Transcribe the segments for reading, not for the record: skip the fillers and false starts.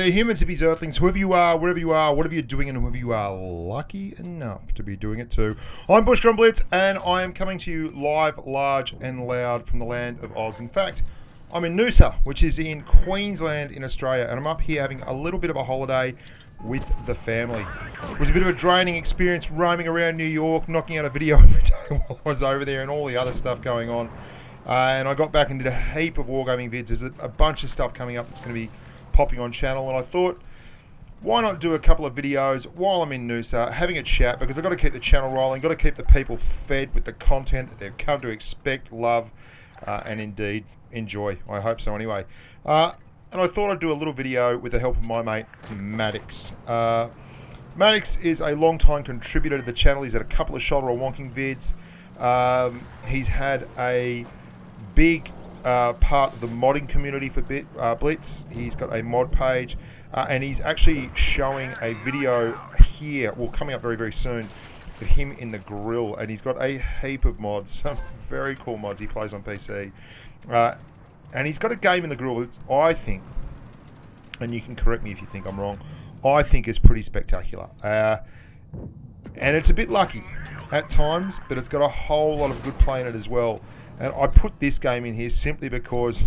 there, humans, hippies, earthlings, whoever you are, wherever you are, whatever you're doing, and whoever you are lucky enough to be doing it too. I'm Bushka on Blitz, and I am coming to you live, large, and loud from the land of Oz. In fact, I'm in Noosa, which is in Queensland in Australia, and I'm up here having a little bit of a holiday with the family. It was a bit of a draining experience roaming around New York, knocking out a video every day while I was over there, and all the other stuff going on. And I got back and did a heap of wargaming vids. There's a bunch of stuff coming up that's going to be popping on channel, and I thought, why not do a couple of videos while I'm in Noosa, having a chat, because I've got to keep the channel rolling, got to keep the people fed with the content that they've come to expect, love, and indeed enjoy. I hope so anyway. And I thought I'd do a little video with the help of my mate, Maddox. Maddox is a long-time contributor to the channel. He's had a couple of shoulder or wonking vids. He's had a big part of the modding community for Blitz. He's got a mod page, and he's actually showing a video here, well, coming up very, very soon, of him in the Grille, and he's got a heap of mods, some very cool mods. He plays on PC, and he's got a game in the Grille that's, I think, and you can correct me if you think I'm wrong, I think is pretty spectacular, and it's a bit lucky at times, but it's got a whole lot of good play in it as well. And I put this game in here simply because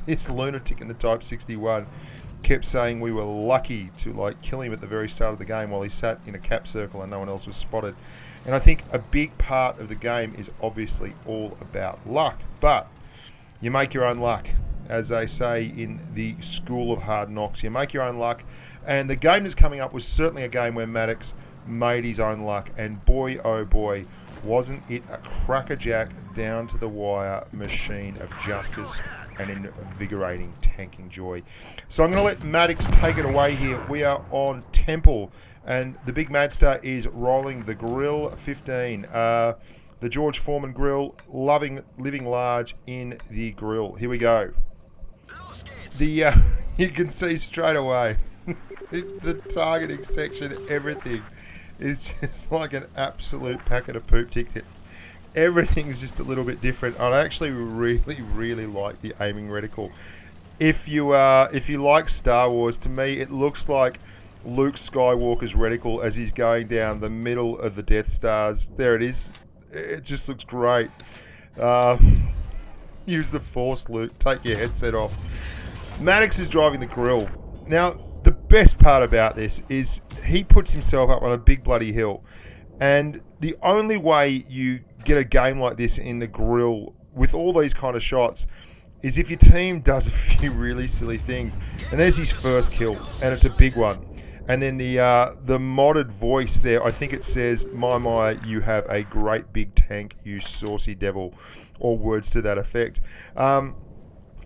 this lunatic in the Type 61 kept saying we were lucky to kill him at the very start of the game while he sat in a cap circle and no one else was spotted. And I think a big part of the game is obviously all about luck, but you make your own luck, as they say in the School of Hard Knocks. You make your own luck, and the game that's coming up was certainly a game where Maddox made his own luck, and boy oh boy, wasn't it a crackerjack down to the wire machine of justice and invigorating tanking joy. So I'm going to let Maddox take it away here. We are on Temple, and the big Madster is rolling the Grille 15, the George Foreman grill, living large in the Grille. Here we go. The you can see straight away the targeting section, everything is just like an absolute packet of poop tickets. Everything's just a little bit different. I actually really like the aiming reticle. If you like Star Wars, to me it looks like Luke Skywalker's reticle as he's going down the middle of the Death Stars. There it is. It just looks great. Use the Force, Luke. Take your headset off. Maddox is driving the Grille. Now, the best part about this is he puts himself up on a big bloody hill, and the only way you get a game like this in the Grille with all these kind of shots is if your team does a few really silly things. And there's his first kill, and it's a big one. And then the modded voice there, I think it says, my, you have a great big tank, you saucy devil, or words to that effect.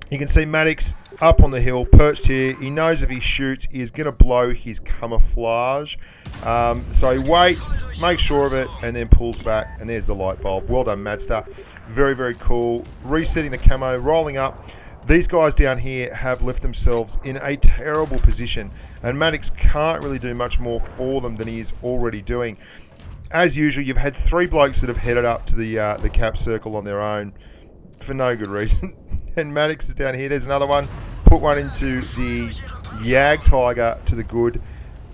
You can see Maddox up on the hill, perched here. He knows if he shoots, he is going to blow his camouflage. So he waits, makes sure of it, and then pulls back. And there's the light bulb. Well done, Madster. Very, very cool. Resetting the camo, rolling up. These guys down here have left themselves in a terrible position, and Maddox can't really do much more for them than he is already doing. As usual, you've had three blokes that have headed up to the cap circle on their own for no good reason. And Maddox is down here. There's another one. Put one into the Yag Tiger to the good,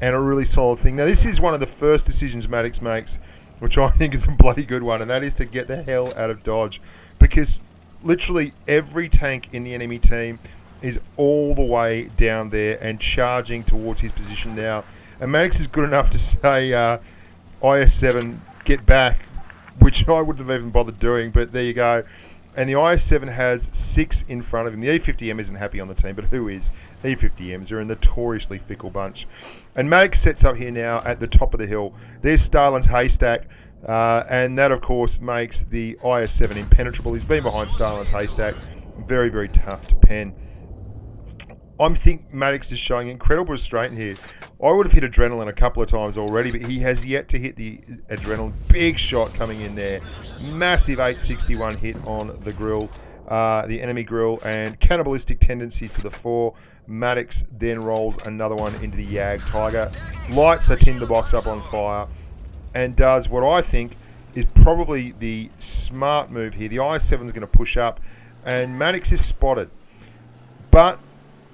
and a really solid thing. Now, this is one of the first decisions Maddox makes, which I think is a bloody good one, and that is to get the hell out of dodge, because literally every tank in the enemy team is all the way down there and charging towards his position now. And Maddox is good enough to say, IS-7, get back, which I wouldn't have even bothered doing, but there you go. And the IS-7 has 6 in front of him. The E50M isn't happy on the team, but who is? E50Ms are a notoriously fickle bunch. And Maddox sets up here now at the top of the hill. There's Stalin's haystack, and that, of course, makes the IS-7 impenetrable. He's been behind Stalin's haystack. Very, very tough to pen. I think Maddox is showing incredible restraint here. I would have hit adrenaline a couple of times already, but he has yet to hit the adrenaline. Big shot coming in there. Massive 861 hit on the Grille, the enemy Grille, and cannibalistic tendencies to the fore. Maddox then rolls another one into the Yag Tiger, lights the tinderbox up on fire, and does what I think is probably the smart move here. The IS-7 is going to push up, and Maddox is spotted. But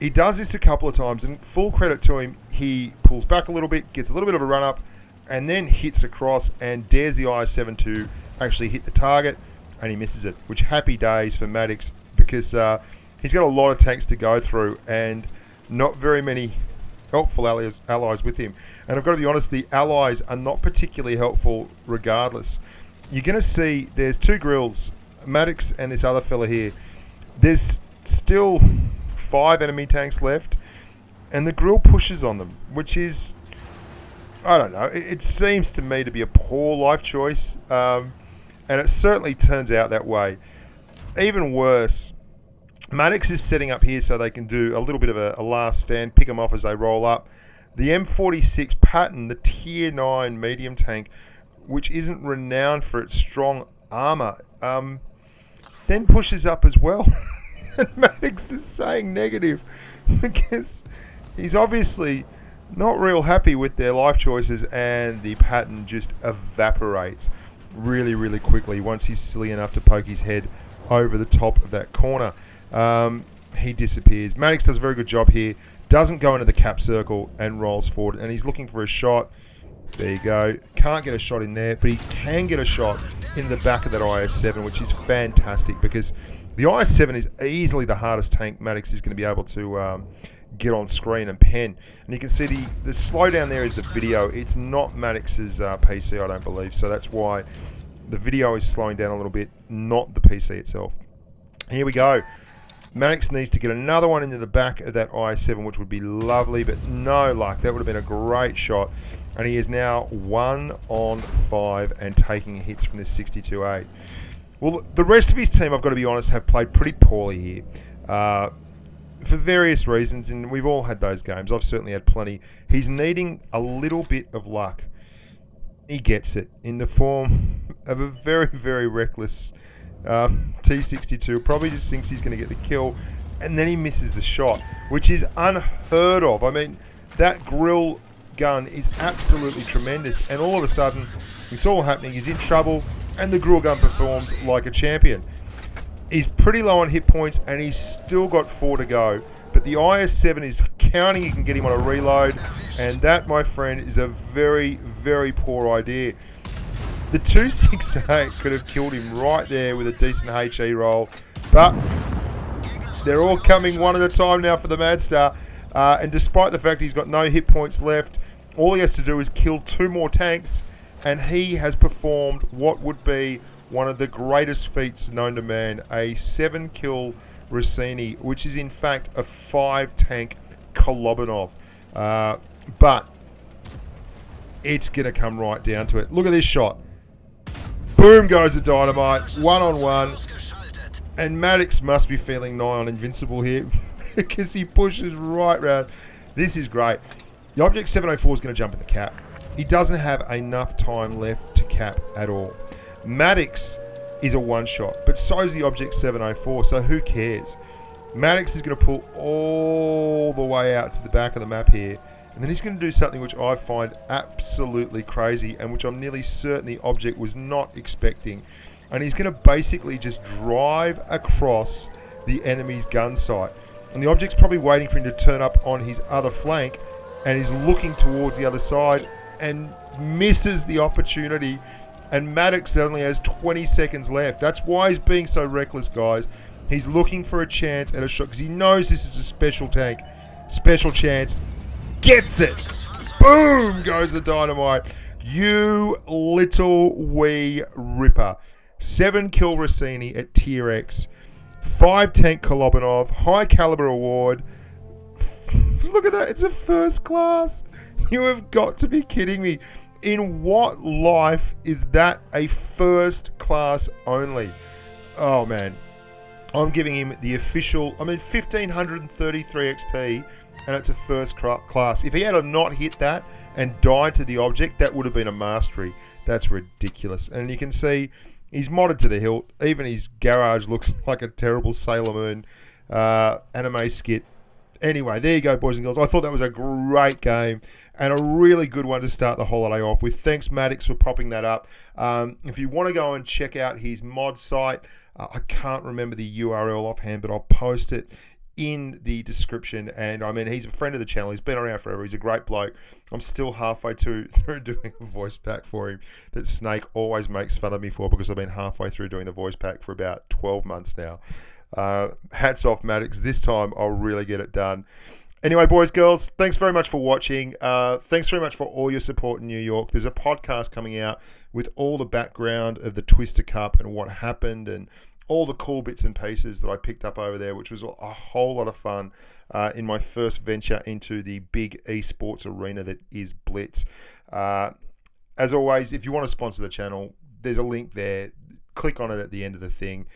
He does this a couple of times, and full credit to him, he pulls back a little bit, gets a little bit of a run-up, and then hits across and dares the IS-7 to actually hit the target, and he misses it, which happy days for Maddox, because he's got a lot of tanks to go through, and not very many helpful allies with him. And I've got to be honest, the allies are not particularly helpful regardless. You're going to see there's two grills, Maddox and this other fella here. There's still 5 enemy tanks left, and the grill pushes on them, which is, I don't know, it seems to me to be a poor life choice, and it certainly turns out that way. Even worse, Maddox is setting up here so they can do a little bit of a last stand, pick them off as they roll up. The M46 Patton, the tier 9 medium tank, which isn't renowned for its strong armor, then pushes up as well. And Maddox is saying negative because he's obviously not real happy with their life choices, and the Patton just evaporates really, really quickly once he's silly enough to poke his head over the top of that corner. He disappears. Maddox does a very good job here, doesn't go into the cap circle and rolls forward, and he's looking for a shot. There you go. Can't get a shot in there, but he can get a shot in the back of that IS-7, which is fantastic because the IS-7 is easily the hardest tank Maddox is going to be able to get on screen and pen. And you can see the slowdown there is the video. It's not Maddox's PC, I don't believe, so that's why the video is slowing down a little bit, not the PC itself. Here we go. Maddox needs to get another one into the back of that IS-7, which would be lovely, but no luck. That would have been a great shot. And he is now 1 on 5 and taking hits from this 62-8. Well, the rest of his team, I've got to be honest, have played pretty poorly here. For various reasons, and we've all had those games. I've certainly had plenty. He's needing a little bit of luck. He gets it in the form of a very, very reckless T62. Probably just thinks he's going to get the kill, and then he misses the shot, which is unheard of. I mean, that grill gun is absolutely tremendous, and all of a sudden, it's all happening. He's in trouble, and the grill gun performs like a champion. He's pretty low on hit points, and he's still got 4 to go. But the IS-7 is counting he can get him on a reload, and that, my friend, is a very, very poor idea. The 268 could have killed him right there with a decent HE roll, but they're all coming one at a time now for the Madstar. And despite the fact he's got no hit points left, all he has to do is kill 2 more tanks, and he has performed what would be one of the greatest feats known to man, a 7-kill Rossini, which is in fact a 5-tank Kolobanov. But it's going to come right down to it. Look at this shot. Boom goes the dynamite, 1-on-1. And Maddox must be feeling nigh on invincible here because he pushes right round. This is great. The Object 704 is going to jump in the cap. He doesn't have enough time left to cap at all. Maddox is a one-shot, but so is the Object 704, so who cares? Maddox is going to pull all the way out to the back of the map here, and then he's going to do something which I find absolutely crazy, and which I'm nearly certain the Object was not expecting. And he's going to basically just drive across the enemy's gun sight. And the Object's probably waiting for him to turn up on his other flank, and he's looking towards the other side and misses the opportunity. And Maddox only has 20 seconds left. That's why he's being so reckless, guys. He's looking for a chance at a shot because he knows this is a special tank. Special chance. Gets it. Boom goes the dynamite. You little wee ripper. 7-kill Rossini at tier X. 5-tank Kolobanov. High caliber award. Look at that. It's a first class. You have got to be kidding me. In what life is that a first class only? Oh, man. I'm giving him the official, 1,533 XP, and it's a first class. If he had not hit that and died to the Object, that would have been a mastery. That's ridiculous. And you can see he's modded to the hilt. Even his garage looks like a terrible Sailor Moon anime skit. Anyway, there you go, boys and girls. I thought that was a great game and a really good one to start the holiday off with. Thanks, Maddox, for popping that up. If you want to go and check out his mod site, I can't remember the URL offhand, but I'll post it in the description. And I mean, he's a friend of the channel. He's been around forever. He's a great bloke. I'm still halfway through doing a voice pack for him that Snake always makes fun of me for, because I've been halfway through doing the voice pack for about 12 months now. Hats off, Maddox. This time I'll really get it done. Anyway, boys, girls, thanks very much for watching. Thanks very much for all your support in New York. There's a podcast coming out with all the background of the Twister Cup and what happened and all the cool bits and pieces that I picked up over there, which was a whole lot of fun in my first venture into the big esports arena that is Blitz. As always, if you want to sponsor the channel, there's a link there. Click on it at the end of the thing.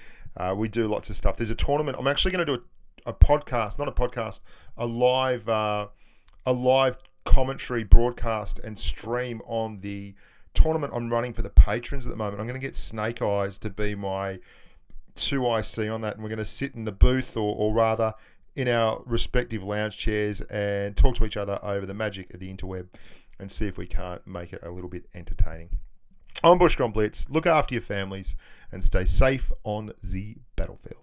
We do lots of stuff. There's a tournament. I'm actually going to do a podcast, not a podcast, a live commentary broadcast and stream on the tournament I'm running for the patrons at the moment. I'm going to get Snake Eyes to be my 2IC on that, and we're going to sit in the booth, or rather in our respective lounge chairs, and talk to each other over the magic of the interweb and see if we can't make it a little bit entertaining. I'm Bushka on Blitz. Look after your families and stay safe on the battlefield.